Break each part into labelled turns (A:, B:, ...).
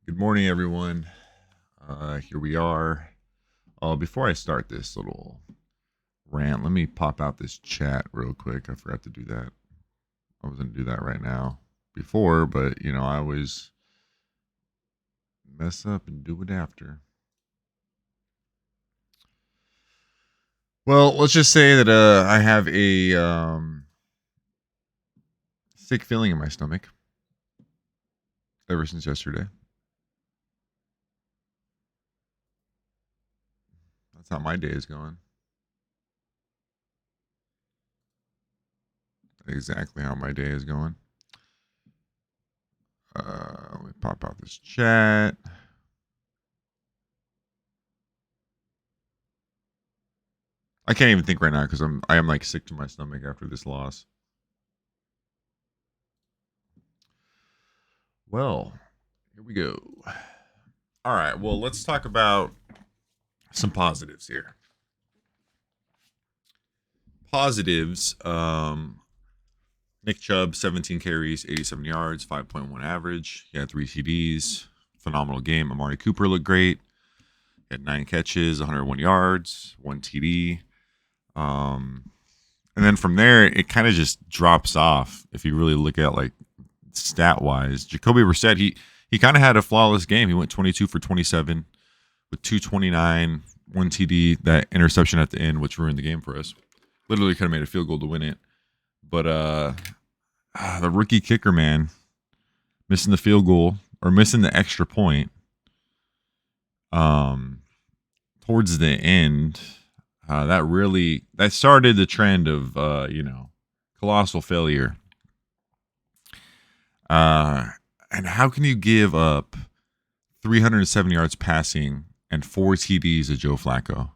A: Good morning, everyone. Here we are. Before I start this little rant, let me pop out this chat real quick. I forgot to do that. I was going to do that right now before, but I always mess up and do it after. Well, let's just say that I have a sick feeling in my stomach ever since yesterday. That's how my day is going. Exactly how my day is going. Let me pop out this chat. I can't even think right now because I am like sick to my stomach after this loss. Well, here we go. All right. Well, let's talk about some positives here. Positives. Nick Chubb, 17 carries, 87 yards, 5.1 average. He had 3 TDs. Phenomenal game. Amari Cooper looked great. He had 9 catches, 101 yards, 1 TD. And then from there, it kind of just drops off if you really look at like stat wise. Jacoby Brissett, he kind of had a flawless game. He went 22 for 27 with 229, 1 TD, that interception at the end, which ruined the game for us. Literally could have made a field goal to win it. But the rookie kicker, man, missing the field goal or missing the extra point towards the end, that started the trend of colossal failure. And how can you give up 307 yards passing and 4 TDs to Joe Flacco?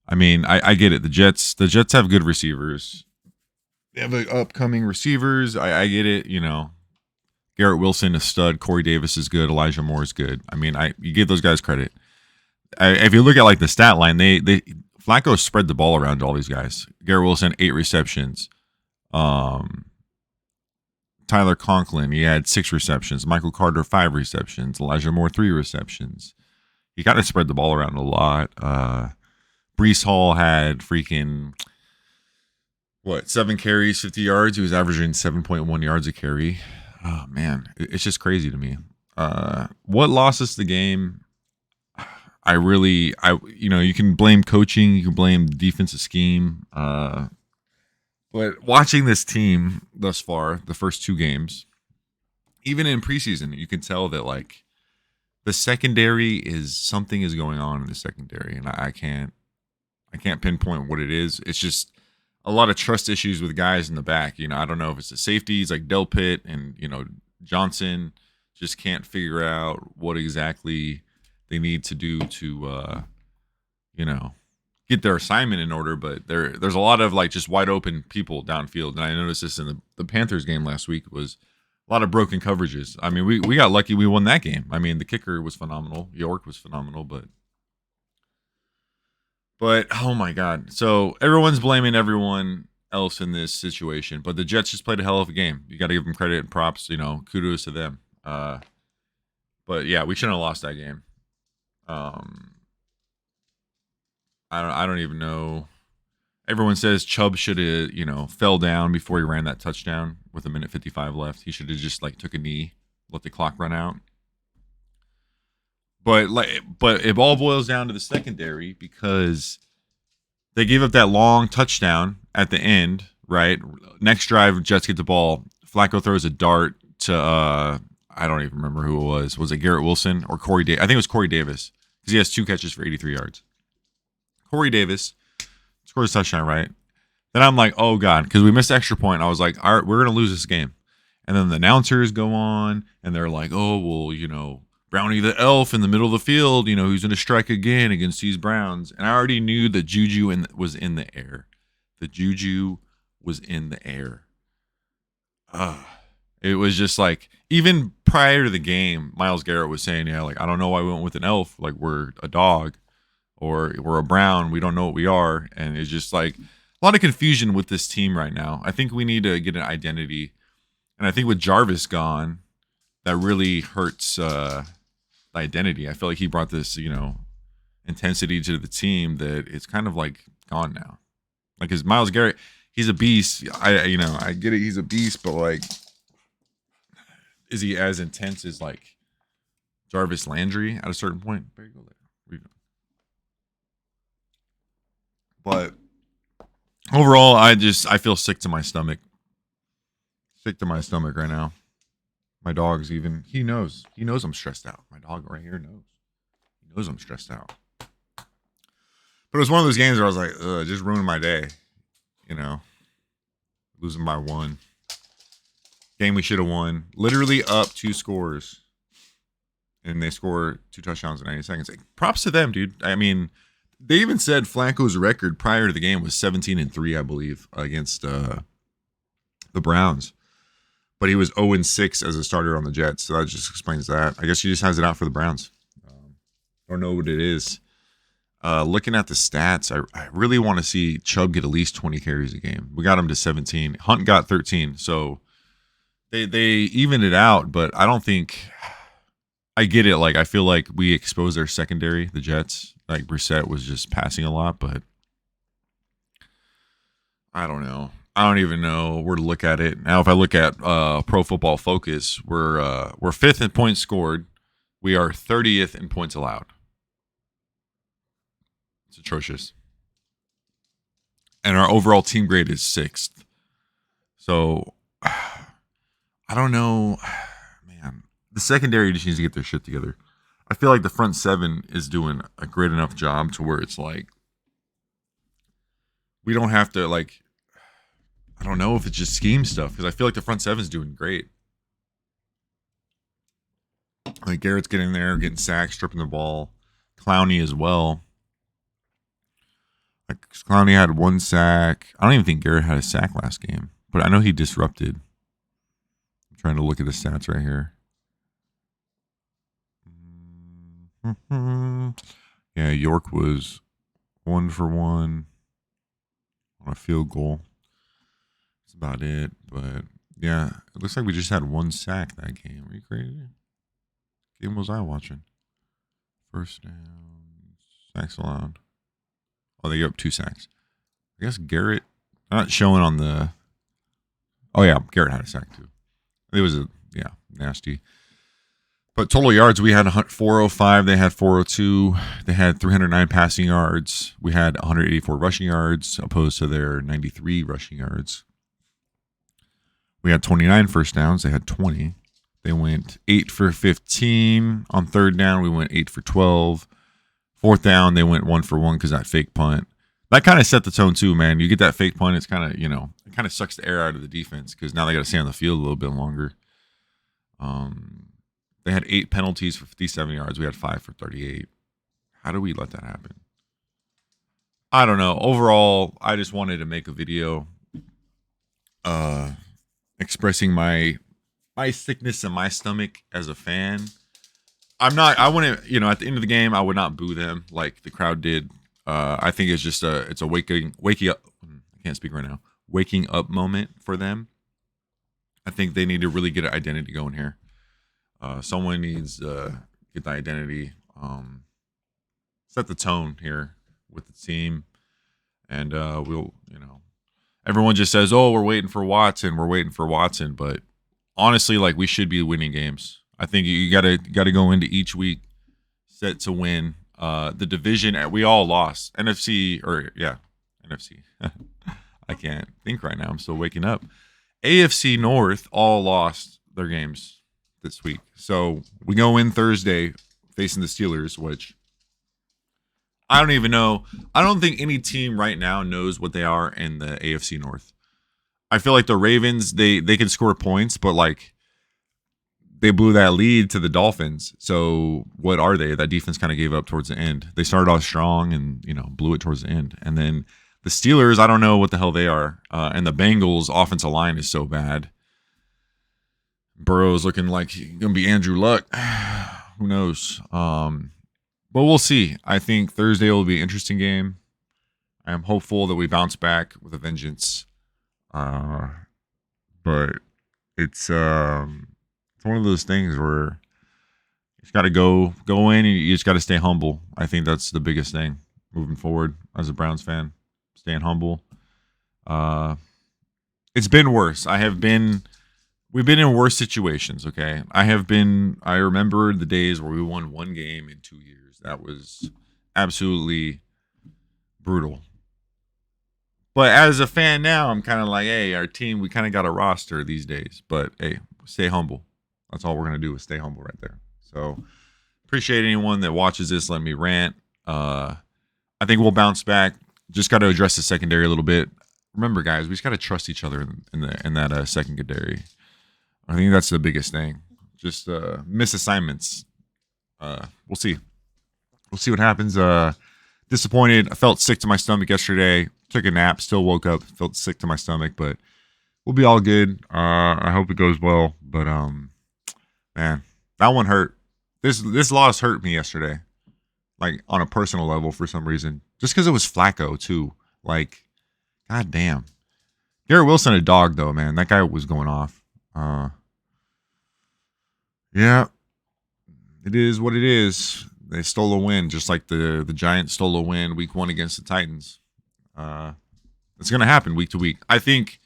A: I mean, I get it. The Jets have good receivers. They have upcoming receivers. I get it. Garrett Wilson is stud. Corey Davis is good. Elijah Moore is good. I mean, you give those guys credit. If you look at like the stat line, they Flacco spread the ball around to all these guys. Garrett Wilson, 8 receptions. Tyler Conklin, he had 6 receptions. Michael Carter, 5 receptions. Elijah Moore, 3 receptions. He got to spread the ball around a lot. Brees Hall had freaking 7 carries, 50 yards. He was averaging 7.1 yards a carry. Oh man, it's just crazy to me. What lost us the game? You can blame coaching, you can blame defensive scheme. But watching this team thus far, the first 2 games, even in preseason, you can tell that like the secondary something is going on in the secondary, and I can't pinpoint what it is. It's just a lot of trust issues with guys in the back. I don't know if it's the safeties like Delpit and Johnson just can't figure out what exactly they need to do to get their assignment in order. But there's a lot of like just wide open people downfield, and I noticed this in the Panthers game last week was a lot of broken coverages. I mean, we got lucky we won that game. I mean, the kicker was phenomenal. York was phenomenal, but oh my God. So everyone's blaming everyone else in this situation, but the Jets just played a hell of a game. You got to give them credit and props. Kudos to them. But yeah, we shouldn't have lost that game. I don't even know. Everyone says Chubb should have fell down before he ran that touchdown with 1:55 left. He should have just like took a knee, let the clock run out. But it all boils down to the secondary because they gave up that long touchdown at the end, right? Next drive, Jets get the ball. Flacco throws a dart to I don't even remember who it was. Was it Garrett Wilson or Corey Davis? I think it was Corey Davis because he has 2 catches for 83 yards. Corey Davis scores a touchdown, right? Then I'm like, oh God, because we missed the extra point. I was like, all right, we're gonna lose this game. And then the announcers go on and they're like, oh well, Brownie the Elf in the middle of the field, who's going to strike again against these Browns. And I already knew that Juju was in the air. The Juju was in the air. It was just like, even prior to the game, Myles Garrett was saying, yeah, like, I don't know why we went with an elf. Like, we're a dog or we're a brown. We don't know what we are. And it's just like a lot of confusion with this team right now. I think we need to get an identity. And I think with Jarvis gone, that really hurts the identity. I feel like he brought this, intensity to the team that it's kind of like gone now. Like, his Myles Garrett, he's a beast. I get it, he's a beast, but like, is he as intense as like Jarvis Landry at a certain point? There you go. But overall, I feel sick to my stomach. Sick to my stomach right now. My dog's even, he knows I'm stressed out. My dog right here knows. He knows I'm stressed out. But it was one of those games where I was like, ugh, just ruined my day. Losing by 1. Game we should have won. Literally up 2 scores. And they score 2 touchdowns in 90 seconds. Like, props to them, dude. I mean, they even said Flacco's record prior to the game was 17-3, I believe, against the Browns. But he was 0-6 as a starter on the Jets. So that just explains that. I guess he just has it out for the Browns. Don't know what it is. Looking at the stats, I really want to see Chubb get at least 20 carries a game. We got him to 17. Hunt got 13. So they evened it out, but I don't think I get it. Like, I feel like we exposed their secondary, the Jets. Like, Brissett was just passing a lot, but I don't know. I don't even know where to look at it. Now, if I look at Pro Football Focus, we're 5th in points scored. We are 30th in points allowed. It's atrocious. And our overall team grade is 6th. So, I don't know. Man, the secondary just needs to get their shit together. I feel like the front 7 is doing a great enough job to where it's like, we don't have to, like, I don't know if it's just scheme stuff, because I feel like the front 7 is doing great. Like, Garrett's getting there, getting sacked, stripping the ball. Clowney as well. Like, Clowney had 1 sack. I don't even think Garrett had a sack last game, but I know he disrupted. I'm trying to look at the stats right here. Yeah, York was 1 for 1 on a field goal. That's about it. But yeah, it looks like we just had 1 sack that game. Are you crazy? Game was I watching? First down, sacks allowed. Oh, they gave up 2 sacks. I guess Garrett, not showing on the. Oh yeah, Garrett had a sack too. It was nasty. But total yards, we had 405. They had 402. They had 309 passing yards. We had 184 rushing yards, opposed to their 93 rushing yards. We had 29 first downs. They had 20. They went 8 for 15 on 3rd down. We went 8 for 12. 4th down, they went 1 for 1 because that fake punt. That kind of set the tone too, man. You get that fake punt, it's kind of, it kind of sucks the air out of the defense because now they got to stay on the field a little bit longer. They had 8 penalties for 57 yards. We had 5 for 38. How do we let that happen? I don't know. Overall, I just wanted to make a video expressing my sickness in my stomach as a fan. I wouldn't, at the end of the game, I would not boo them like the crowd did. I think it's just it's a waking up. I can't speak right now. Waking up moment for them. I think they need to really get an identity going here. Someone needs to get the identity, set the tone here with the team, and we'll, everyone just says, "Oh, we're waiting for Watson," but honestly, like, we should be winning games. I think you gotta go into each week set to win. The division we all lost. NFC. I can't think right now. I'm still waking up. AFC North all lost their games this week. So we go in Thursday facing the Steelers, which I don't even know. I don't think any team right now knows what they are in the AFC North. I feel like the Ravens, they can score points, but like they blew that lead to the Dolphins. So what are they? That defense kind of gave up towards the end. They started off strong and, blew it towards the end. And then the Steelers, I don't know what the hell they are. And the Bengals offensive line is so bad. Burrow's looking like he's going to be Andrew Luck. Who knows? But we'll see. I think Thursday will be an interesting game. I am hopeful that we bounce back with a vengeance. But it's one of those things where You just got to go in, and you just got to stay humble. I think that's the biggest thing moving forward as a Browns fan. Staying humble. Uh, it's been worse. We've been in worse situations. Okay, I remember the days where we won one game in 2 years. That was absolutely brutal. But as a fan now, I'm kind of like, hey, our team, we kind of got a roster these days. But hey, stay humble. That's all we're gonna do is stay humble right there. So appreciate anyone that watches this. Let me rant. I think we'll bounce back. Just got to address the secondary a little bit. Remember, guys, we just got to trust each other in that secondary. I think that's the biggest thing. Just miss assignments. We'll see. We'll see what happens. Disappointed. I felt sick to my stomach yesterday. Took a nap. Still woke up. Felt sick to my stomach, but we'll be all good. I hope it goes well. But man, that one hurt. This loss hurt me yesterday, like on a personal level for some reason. Just because it was Flacco too. Like, god damn. Garrett Wilson a dog though, man. That guy was going off. Yeah, it is what it is. They stole a win, just like the Giants stole a win week 1 against the Titans. It's gonna happen week to week. I think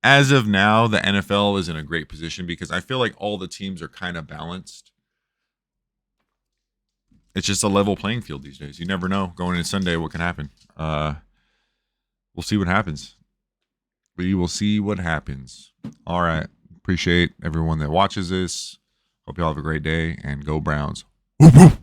A: as of now, the NFL is in a great position because I feel like all the teams are kind of balanced. It's just a level playing field these days. You never know going into Sunday what can happen. We'll see what happens. We will see what happens. All right. Appreciate everyone that watches this. Hope you all have a great day and go Browns. Whoop, whoop.